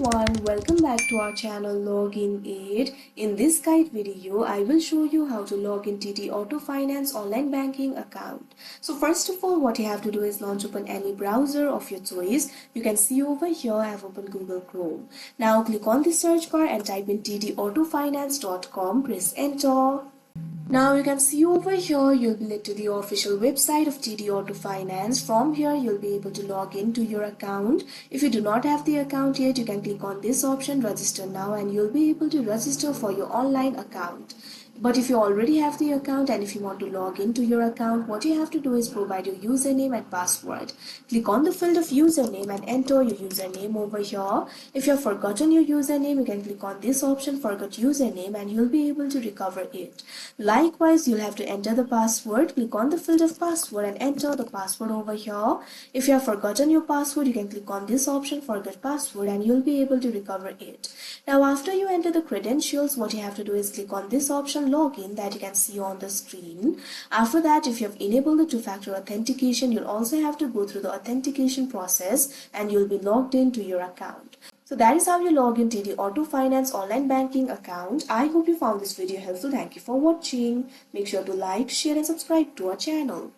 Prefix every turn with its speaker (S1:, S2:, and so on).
S1: everyone, welcome back to our channel Login Aid. In this guide video, I will show you how to log in TD Auto Finance online banking account. So first of all, what you have to do is launch open any browser of your choice. You can see over here I have opened Google Chrome. Now click on the search bar and type in tdautofinance.com, press enter. Now you can see over here you'll be led to the official website of TD Auto Finance. From here you'll be able to log into your account. If you do not have the account yet, you can click on this option register now and you'll be able to register for your online account. But if you already have the account and if you want to log into your account, what you have to do is provide your username and password. Click on the field of username and enter your username over here. If you have forgotten your username, you can click on this option forgot username and you'll be able to recover it. Likewise, you'll have to enter the password. Click on the field of password and enter the password over here. If you have forgotten your password, you can click on this option forget password and you'll be able to recover it. Now after you enter the credentials, what you have to do is click on this option login that you can see on the screen. After that, if you have enabled the two-factor authentication, you'll also have to go through the authentication process and you'll be logged into your account. So that is how you log in TD Auto Finance online banking account. I hope you found this video helpful. Thank you for watching. Make sure to like, share and subscribe to our channel.